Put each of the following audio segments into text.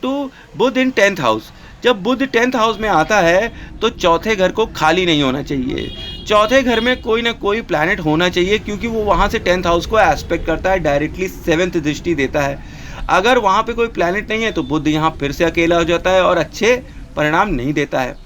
To Budh in 10th house. जब बुध 10th house में आता है तो चौथे घर को खाली नहीं होना चाहिए। चौथे घर में कोई ना कोई प्लैनेट होना चाहिए, क्योंकि वो वहाँ से 10th हाउस को एस्पेक्ट करता है, डायरेक्टली 7th दृष्टि देता है। अगर वहाँ पे कोई प्लैनेट नहीं है तो बुध यहाँ फिर से अकेला हो जाता है और अच्छे परिणाम नहीं देता है।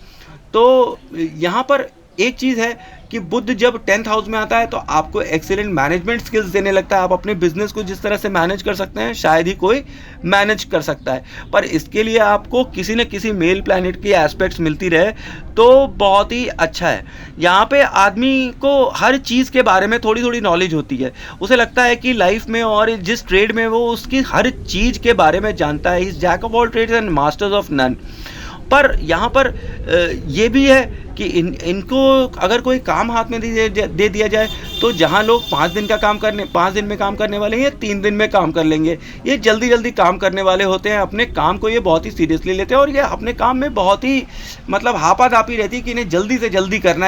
तो यहाँ पर एक चीज़ है कि बुध जब 10th हाउस में आता है तो आपको एक्सीलेंट मैनेजमेंट स्किल्स देने लगता है। आप अपने बिजनेस को जिस तरह से मैनेज कर सकते हैं शायद ही कोई मैनेज कर सकता है, पर इसके लिए आपको किसी न किसी मेल प्लैनेट की एस्पेक्ट्स मिलती रहे तो बहुत ही अच्छा है। यहाँ पे आदमी को हर चीज़ के बारे में थोड़ी थोड़ी नॉलेज होती है। उसे लगता है कि लाइफ में और जिस ट्रेड में वो उसकी हर चीज़ के बारे में जानता है। इस jack of all trades and masters of none. पर यहाँ पर ये भी है कि इनको अगर कोई काम हाथ में दे दिया जाए तो जहाँ लोग 5 दिन में काम करने वाले हैं, ये 3 दिन में काम कर लेंगे। ये जल्दी काम करने वाले होते हैं, अपने काम को ये बहुत ही सीरियसली लेते हैं और ये अपने काम में बहुत ही मतलब हापाधापी रहती है कि इन्हें जल्दी से जल्दी करना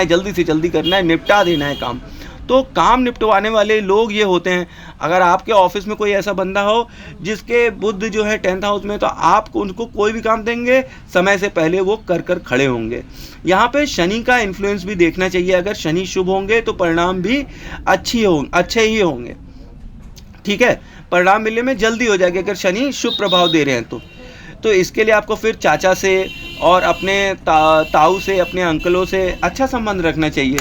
है, निपटा देना है काम। तो काम निपटवाने वाले लोग ये होते हैं। अगर आपके ऑफिस में कोई ऐसा बंदा हो जिसके बुध जो है 10th हाउस में, तो आप उनको कोई भी काम देंगे समय से पहले वो कर खड़े होंगे। यहाँ पे शनि का इन्फ्लुएंस भी देखना चाहिए। अगर शनि शुभ होंगे तो परिणाम भी अच्छे ही होंगे। ठीक है, परिणाम मिलने में जल्दी हो जाएगी अगर शनि शुभ प्रभाव दे रहे हैं तो इसके लिए आपको फिर चाचा से और अपने ताऊ से, अपने अंकलों से अच्छा संबंध रखना चाहिए।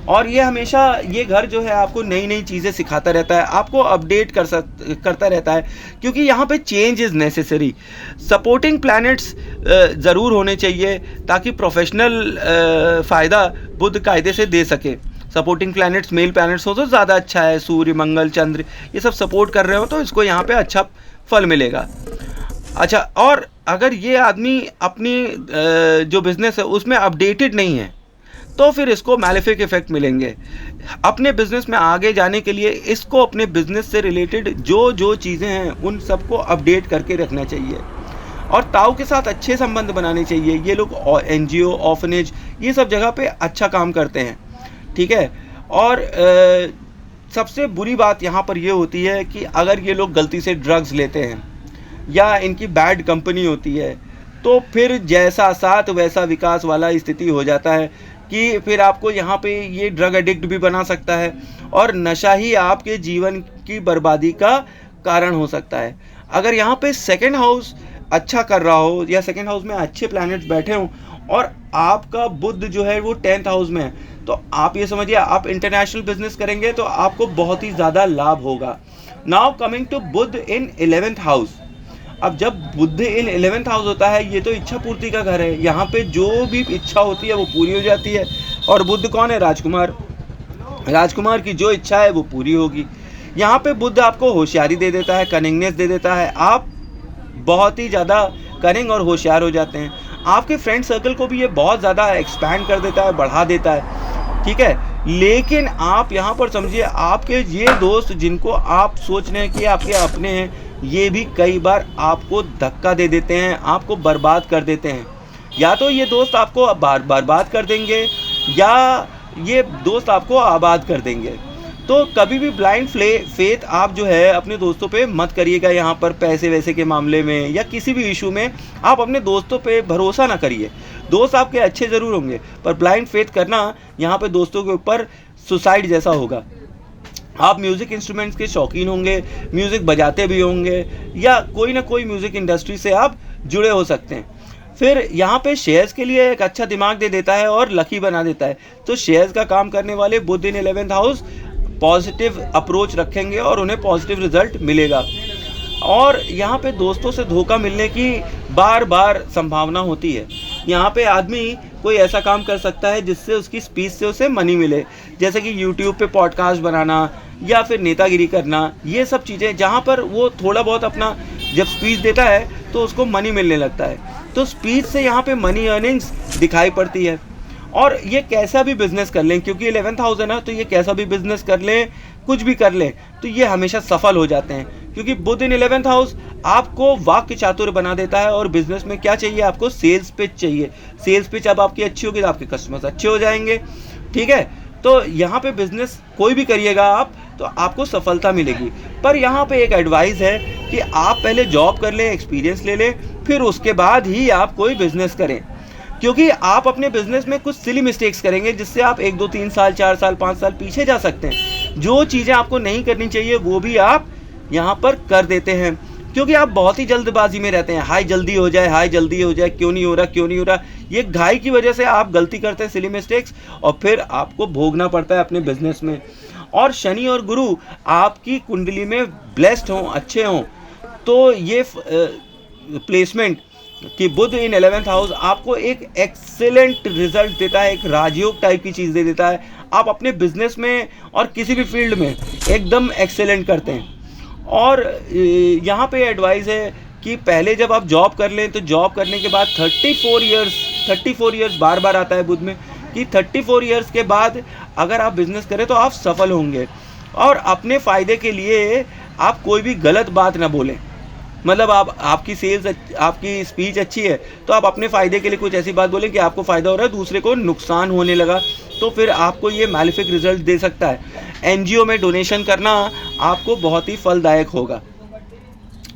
और ये हमेशा ये घर जो है आपको नई नई चीज़ें सिखाता रहता है, आपको अपडेट करता रहता है, क्योंकि यहाँ पे change is necessary. Supporting planets ज़रूर होने चाहिए ताकि प्रोफेशनल फ़ायदा बुध कायदे से दे सके। सपोर्टिंग प्लैनेट्स मेल प्लैनेट्स हो तो ज़्यादा अच्छा है। सूर्य, मंगल, चंद्र ये सब सपोर्ट कर रहे हो तो इसको यहाँ पे अच्छा फल मिलेगा। अच्छा, और अगर ये आदमी अपनी जो बिज़नेस है उसमें अपडेटेड नहीं है तो फिर इसको मैलेफिक इफेक्ट मिलेंगे। अपने बिजनेस में आगे जाने के लिए इसको अपने बिजनेस से रिलेटेड जो चीज़ें हैं उन सबको अपडेट करके रखना चाहिए और ताऊ के साथ अच्छे संबंध बनाने चाहिए। ये लोग NGO, ऑर्फनेज ये सब जगह पे अच्छा काम करते हैं। ठीक है, और सबसे बुरी बात यहाँ पर ये होती है कि अगर ये लोग गलती से ड्रग्स लेते हैं या इनकी बैड कंपनी होती है तो फिर जैसा साथ वैसा विकास वाला स्थिति हो जाता है कि फिर आपको यहाँ पे ये ड्रग एडिक्ट भी बना सकता है और नशा ही आपके जीवन की बर्बादी का कारण हो सकता है। अगर यहाँ पे 2nd हाउस अच्छा कर रहा हो या 2nd हाउस में अच्छे प्लैनेट्स बैठे हों और आपका बुध जो है वो 10th हाउस में है तो आप ये समझिए आप इंटरनेशनल बिजनेस करेंगे तो आपको बहुत ही ज़्यादा लाभ होगा। Now coming to Budh in 11th house. अब जब बुध इन 11th हाउस होता है ये तो इच्छा पूर्ति का घर है। यहाँ पे जो भी इच्छा होती है वो पूरी हो जाती है। और बुध कौन है? राजकुमार। राजकुमार की जो इच्छा है वो पूरी होगी। यहाँ पे बुध आपको होशियारी दे देता है, कनिंगनेस दे देता है। आप बहुत ही ज़्यादा कनिंग और होशियार हो जाते हैं। आपके फ्रेंड सर्कल को भी ये बहुत ज़्यादा एक्सपैंड कर देता है, बढ़ा देता है। ठीक है, लेकिन आप यहाँ पर समझिए आपके ये दोस्त जिनको आप सोच रहे हैं कि आपके अपने हैं, ये भी कई बार आपको धक्का दे देते हैं, आपको बर्बाद कर देते हैं। या तो ये दोस्त आपको बर्बाद कर देंगे या ये दोस्त आपको आबाद कर देंगे। तो कभी भी ब्लाइंड फेथ आप जो है अपने दोस्तों पे मत करिएगा। यहाँ पर पैसे वैसे के मामले में या किसी भी इशू में आप अपने दोस्तों पे भरोसा ना करिए। दोस्त आपके अच्छे ज़रूर होंगे पर ब्लाइंड फेथ करना यहाँ पे दोस्तों के ऊपर सुसाइड जैसा होगा। आप म्यूज़िक इंस्ट्रूमेंट्स के शौकीन होंगे, म्यूज़िक बजाते भी होंगे या कोई ना कोई म्यूज़िक इंडस्ट्री से आप जुड़े हो सकते हैं। फिर यहाँ पे शेयर्स के लिए एक अच्छा दिमाग दे देता है और लकी बना देता है। तो शेयर्स का काम करने वाले बुध in 11th house positive approach रखेंगे और उन्हें पॉजिटिव रिजल्ट मिलेगा। और यहाँ पे दोस्तों से धोखा मिलने की बार बार संभावना होती है। यहाँ पे आदमी कोई ऐसा काम कर सकता है जिससे उसकी स्पीच से उसे मनी मिले, जैसे कि यूट्यूब पे पॉडकास्ट बनाना या फिर नेतागिरी करना। ये सब चीज़ें जहाँ पर वो थोड़ा बहुत अपना जब स्पीच देता है तो उसको मनी मिलने लगता है। तो स्पीच से यहाँ पे मनी अर्निंग्स दिखाई पड़ती है। और ये कैसा भी बिजनेस कर लें, क्योंकि 11th हाउस है ना, तो ये कैसा भी बिजनेस कर लें, कुछ भी कर लें तो ये हमेशा सफल हो जाते हैं। क्योंकि बुध इन 11th हाउस आपको वाक्य चातुर्य बना देता है। और बिजनेस में क्या चाहिए? आपको सेल्स पिच चाहिए। सेल्स पिच अब आपकी अच्छी होगी तो आपके कस्टमर्स अच्छे हो जाएंगे। ठीक है, तो यहाँ पे बिजनेस कोई भी करिएगा आप तो आपको सफलता मिलेगी। पर यहाँ पे एक एडवाइस है कि आप पहले जॉब कर लें, एक्सपीरियंस ले लें, फिर उसके बाद ही आप कोई बिजनेस करें, क्योंकि आप अपने बिजनेस में कुछ सिली मिस्टेक्स करेंगे जिससे आप 1 2 3 साल 4 साल 5 साल पीछे जा सकते हैं। जो चीज़ें आपको नहीं करनी चाहिए वो भी आप यहाँ पर कर देते हैं, क्योंकि आप बहुत ही जल्दबाजी में रहते हैं। हाय जल्दी हो जाए, हाय जल्दी हो जाए, क्यों नहीं हो रहा, क्यों नहीं हो रहा। ये घाई की वजह से आप गलती करते हैं, सिली मिस्टेक्स, और फिर आपको भोगना पड़ता है अपने बिजनेस में। और शनि और गुरु आपकी कुंडली में ब्लेस्ड हों, अच्छे हों, तो ये प्लेसमेंट कि बुध इन 11th हाउस आपको एक एक्सेलेंट रिजल्ट देता है, एक राजयोग टाइप की चीज़ दे देता है। आप अपने बिजनेस में और किसी भी फील्ड में एकदम एक्सेलेंट करते हैं। और यहाँ पे एडवाइस है कि पहले जब आप जॉब कर लें तो जॉब करने के बाद 34 ईयर्स बार बार आता है बुध में, कि 34 ईयर्स के बाद अगर आप बिजनेस करें तो आप सफल होंगे। और अपने फ़ायदे के लिए आप कोई भी गलत बात ना बोलें। मतलब आपकी आपकी स्पीच अच्छी है तो आप अपने फ़ायदे के लिए कुछ ऐसी बात बोलें कि आपको फ़ायदा हो रहा है, दूसरे को नुकसान होने लगा, तो फिर आपको ये मैलिफिक रिजल्ट दे सकता है। एनजीओ में डोनेशन करना आपको बहुत ही फलदायक होगा।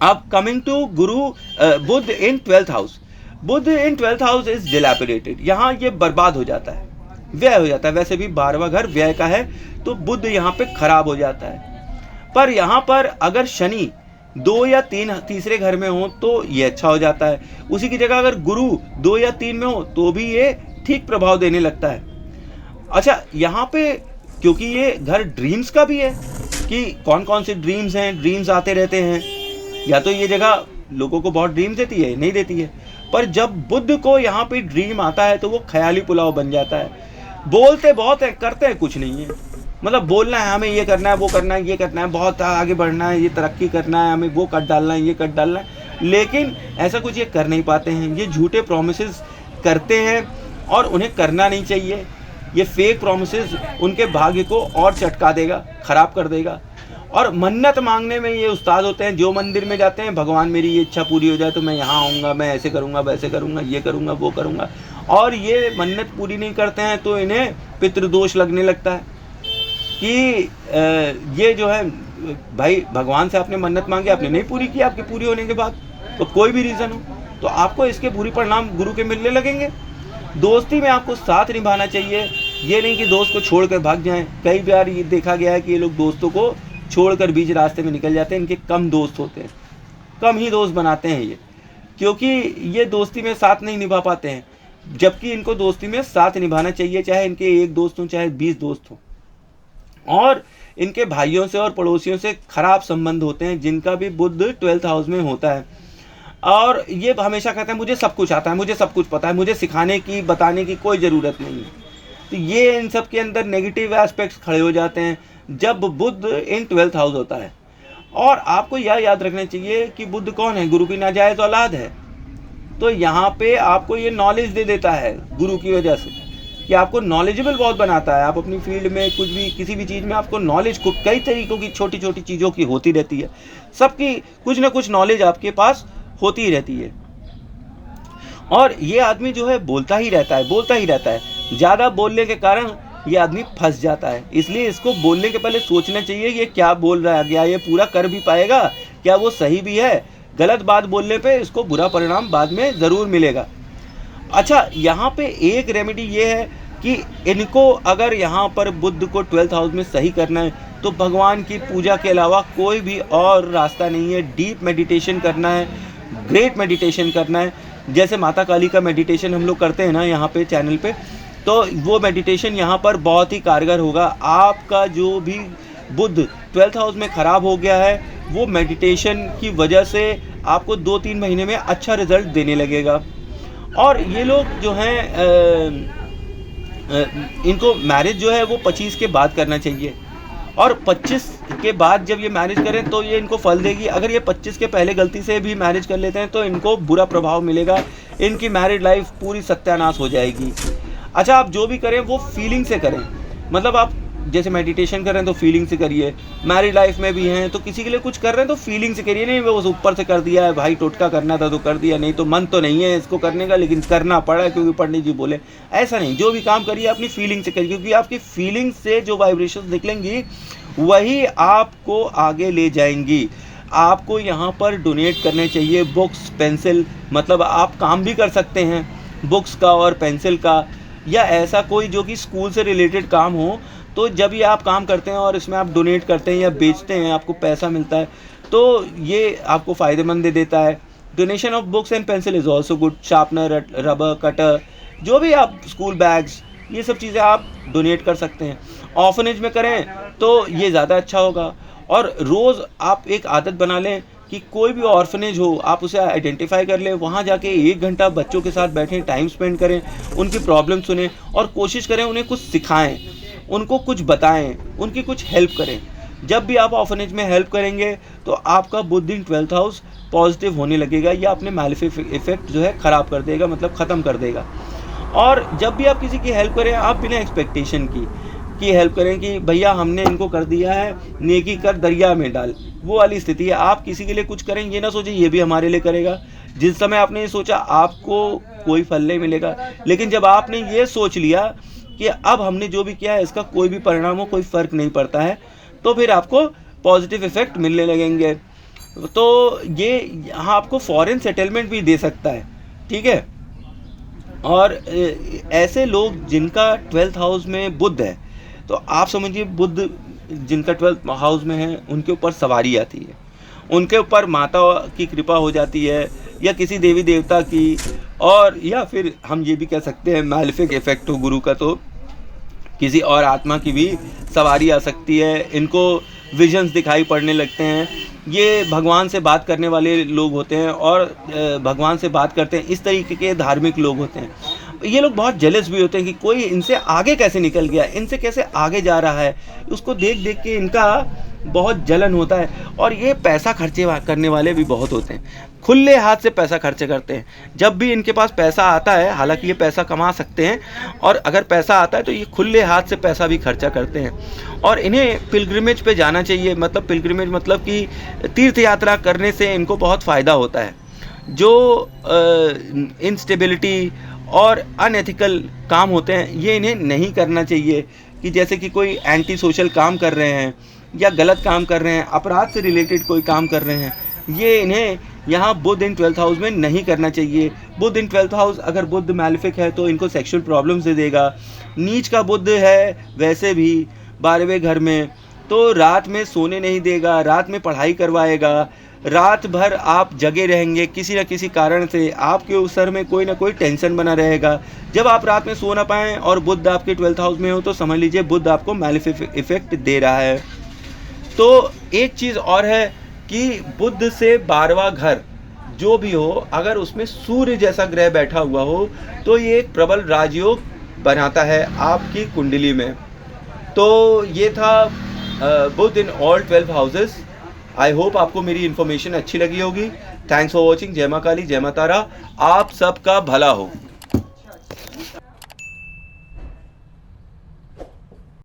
अब coming to Budh in 12th house. Budh in 12th house is dilapidated. यहाँ ये बर्बाद हो जाता है, व्यय हो जाता है। वैसे भी 12वां घर व्यय का है, तो बुध यहाँ पे खराब हो जाता है। पर यहाँ पर अगर शनि 2 या 3 तीसरे घर में हो तो ये अच्छा हो जाता है। उसी की जगह अगर गुरु 2 या 3 में हो तो भी ये ठीक प्रभाव देने लगता है। अच्छा, यहाँ पे क्योंकि ये घर ड्रीम्स का भी है कि कौन कौन से ड्रीम्स हैं, ड्रीम्स आते रहते हैं, या तो ये जगह लोगों को बहुत ड्रीम देती है, नहीं देती है। पर जब बुध को यहाँ पे ड्रीम आता है तो वो ख्याली पुलाव बन जाता है। बोलते बहुत है, करते हैं कुछ नहीं है। मतलब बोलना है हमें ये करना है, वो करना है, ये करना है, बहुत आगे बढ़ना है, ये तरक्की करना है, हमें वो कर डालना है, ये कर डालना है, लेकिन ऐसा कुछ ये कर नहीं पाते हैं। ये झूठे प्रोमिसेस करते हैं और उन्हें करना नहीं चाहिए। ये फेक प्रोमिसेस उनके भाग्य को और चटका देगा, ख़राब कर देगा। और मन्नत मांगने में ये उस्ताद होते हैं। जो मंदिर में जाते हैं, भगवान मेरी ये इच्छा पूरी हो जाए तो मैं यहाँ आऊँगा, मैं ऐसे करूँगा, वैसे करूँगा, ये करूँगा, वो करूँगा, और ये मन्नत पूरी नहीं करते हैं तो इन्हें पितृदोष लगने लगता है कि ये जो है भाई भगवान से आपने मन्नत मांगी, आपने नहीं पूरी की, आपकी पूरी होने के बाद तो कोई भी रीज़न हो तो आपको इसके बुरी परिणाम गुरु के मिलने लगेंगे। दोस्ती में आपको साथ निभाना चाहिए, ये नहीं कि दोस्त को छोड़कर भाग जाएं। कई बार ये देखा गया है कि ये लोग दोस्तों को छोड़कर बीच रास्ते में निकल जाते हैं। इनके कम दोस्त होते हैं, कम ही दोस्त बनाते हैं ये, क्योंकि ये दोस्ती में साथ नहीं निभा पाते हैं, जबकि इनको दोस्ती में साथ निभाना चाहिए, चाहे इनके 1 दोस्त हों चाहे 20 दोस्त हों। और इनके भाइयों से और पड़ोसियों से खराब संबंध होते हैं जिनका भी बुध 12th हाउस में होता है। और ये हमेशा कहते हैं मुझे सब कुछ आता है, मुझे सब कुछ पता है, मुझे सिखाने की बताने की कोई ज़रूरत नहीं है। तो ये इन सब के अंदर नेगेटिव एस्पेक्ट्स खड़े हो जाते हैं जब बुध इन 12th हाउस होता है। और आपको यह याद रखना चाहिए कि बुध कौन है, गुरु की नाजायज़ औलाद है। तो यहाँ पे आपको ये नॉलेज दे देता है गुरु की वजह से कि आपको नॉलेजेबल बहुत बनाता है। आप अपनी फील्ड में कुछ भी, किसी भी चीज़ में आपको नॉलेज को कई तरीक़ों की छोटी छोटी चीज़ों की होती रहती है। सबकी कुछ ना कुछ नॉलेज आपके पास होती ही रहती है। और ये आदमी जो है बोलता ही रहता है। ज़्यादा बोलने के कारण ये आदमी फंस जाता है। इसलिए इसको बोलने के पहले सोचना चाहिए ये क्या बोल रहा है, क्या ये पूरा कर भी पाएगा, क्या वो सही भी है। गलत बात बोलने पे इसको बुरा परिणाम बाद में ज़रूर मिलेगा। अच्छा, यहाँ पे एक रेमेडी ये है कि इनको अगर यहाँ पर बुध को 12th हाउस में सही करना है तो भगवान की पूजा के अलावा कोई भी और रास्ता नहीं है। डीप मेडिटेशन करना है, ग्रेट मेडिटेशन करना है। जैसे माता काली का मेडिटेशन हम लोग करते हैं ना यहाँ पे चैनल पे, तो वो मेडिटेशन यहाँ पर बहुत ही कारगर होगा। आपका जो भी बुध 12th हाउस में ख़राब हो गया है वो मेडिटेशन की वजह से आपको 2-3 महीने में अच्छा रिज़ल्ट देने लगेगा। और ये लोग जो हैं इनको मैरिज जो है वो 25 के बाद करना चाहिए, और 25 के बाद जब ये मैरिज करें तो ये इनको फल देगी। अगर ये 25 के पहले गलती से भी मैरिज कर लेते हैं तो इनको बुरा प्रभाव मिलेगा, इनकी मैरिड लाइफ पूरी सत्यानाश हो जाएगी। अच्छा, आप जो भी करें वो फीलिंग से करें। मतलब आप जैसे मेडिटेशन कर रहे हैं तो फीलिंग से करिए, मैरिड लाइफ में भी हैं तो किसी के लिए कुछ कर रहे हैं तो फीलिंग से करिए। नहीं वो ऊपर से कर दिया है भाई, टोटका करना था तो कर दिया, नहीं तो मन तो नहीं है इसको करने का लेकिन करना पड़ा क्योंकि पंडित जी बोले। ऐसा नहीं, जो भी काम करिए अपनी फीलिंग से करिए, क्योंकि आपकी फीलिंग से जो वाइब्रेशंस निकलेंगी वही आपको आगे ले जाएंगी। आपको यहाँ पर डोनेट करने चाहिए बुक्स, पेंसिल, मतलब आप काम भी कर सकते हैं बुक्स का और पेंसिल का, या ऐसा कोई जो कि स्कूल से रिलेटेड काम हो। तो जब ये आप काम करते हैं और इसमें आप डोनेट करते हैं या बेचते हैं, आपको पैसा मिलता है, तो ये आपको फ़ायदेमंद दे देता है। Donation of books and pencil is also good. Sharpener, rubber, cutter, जो भी आप, स्कूल बैग्स, ये सब चीज़ें आप डोनेट कर सकते हैं। ऑर्फनेज में करें तो ये ज़्यादा अच्छा होगा। और रोज़ आप एक आदत बना लें कि कोई भी ऑर्फनेज हो, आप उसे आइडेंटिफाई कर लें, वहाँ जाके 1 घंटा बच्चों के साथ बैठें, टाइम स्पेंड करें, उनकी प्रॉब्लम सुनें और कोशिश करें उन्हें कुछ सिखाएं, उनको कुछ बताएं, उनकी कुछ हेल्प करें। जब भी आप ऑर्फनेज में हेल्प करेंगे तो आपका बुध इन 12th हाउस पॉजिटिव होने लगेगा, या अपने मैलेफिक इफेक्ट जो है ख़राब कर देगा, मतलब ख़त्म कर देगा। और जब भी आप किसी की हेल्प करें, आप बिना एक्सपेक्टेशन की हेल्प करें कि भैया हमने इनको कर दिया है, नेकी कर दरिया में डाल, वो वाली स्थिति है। आप किसी के लिए कुछ करें, ये ना सोचें ये भी हमारे लिए करेगा। जिस समय आपने ये सोचा आपको कोई फल नहीं मिलेगा, लेकिन जब आपने ये सोच लिया कि अब हमने जो भी किया है इसका कोई भी परिणाम हो, कोई फ़र्क नहीं पड़ता है, तो फिर आपको पॉजिटिव इफ़ेक्ट मिलने लगेंगे। तो ये यहाँ आपको फॉरेन सेटलमेंट भी दे सकता है, ठीक है। और ऐसे लोग जिनका 12th हाउस में बुध है, तो आप समझिए बुध जिनका 12th हाउस में है, उनके ऊपर सवारी आती है, उनके ऊपर माता की कृपा हो जाती है, या किसी देवी देवता की, और या फिर हम ये भी कह सकते हैं मैलेफिक इफेक्ट हो गुरु का, तो किसी और आत्मा की भी सवारी आ सकती है। इनको विजन्स दिखाई पड़ने लगते हैं। ये भगवान से बात करने वाले लोग होते हैं और भगवान से बात करते हैं, इस तरीके के धार्मिक लोग होते हैं। ये लोग बहुत जेलस भी होते हैं कि कोई इनसे आगे कैसे निकल गया, इनसे कैसे आगे जा रहा है, उसको देख देख के इनका बहुत जलन होता है। और ये पैसा खर्चे करने वाले भी बहुत होते हैं, खुले हाथ से पैसा खर्चे करते हैं। जब भी इनके पास पैसा आता है, हालांकि ये पैसा कमा सकते हैं, और अगर पैसा आता है तो ये खुले हाथ से पैसा भी खर्चा करते हैं। और इन्हें पिलग्रिमेज पे जाना चाहिए, मतलब पिलग्रिमेज मतलब कि तीर्थ यात्रा करने से इनको बहुत फ़ायदा होता है। जो इंस्टेबिलिटी और अनएथिकल काम होते हैं, ये इन्हें नहीं करना चाहिए। कि जैसे कि कोई एंटी सोशल काम कर रहे हैं, या गलत काम कर रहे हैं, अपराध से रिलेटेड कोई काम कर रहे हैं, ये इन्हें यहाँ बुध इन 12th हाउस में नहीं करना चाहिए। बुध इन 12th हाउस, अगर बुध मैलेफिक है तो इनको सेक्सुअल प्रॉब्लम्स दे देगा। नीच का बुध है वैसे भी 12वें घर में, तो रात में सोने नहीं देगा, रात में पढ़ाई करवाएगा, रात भर आप जगे रहेंगे, किसी न किसी कारण से आपके उस सर में कोई ना कोई टेंशन बना रहेगा। जब आप रात में सो ना पाएँ और बुध आपके 12th हाउस में हो, तो समझ लीजिए बुध आपको मैलेफिक इफेक्ट दे रहा है। तो एक चीज़ और है कि बुध से 12वां घर जो भी हो, अगर उसमें सूर्य जैसा ग्रह बैठा हुआ हो, तो ये एक प्रबल राजयोग बनाता है आपकी कुंडली में। तो ये था Budh in all 12 houses. I hope आपको मेरी इन्फॉर्मेशन अच्छी लगी होगी। Thanks for watching. जय मां काली, जय मां तारा। आप सबका भला हो।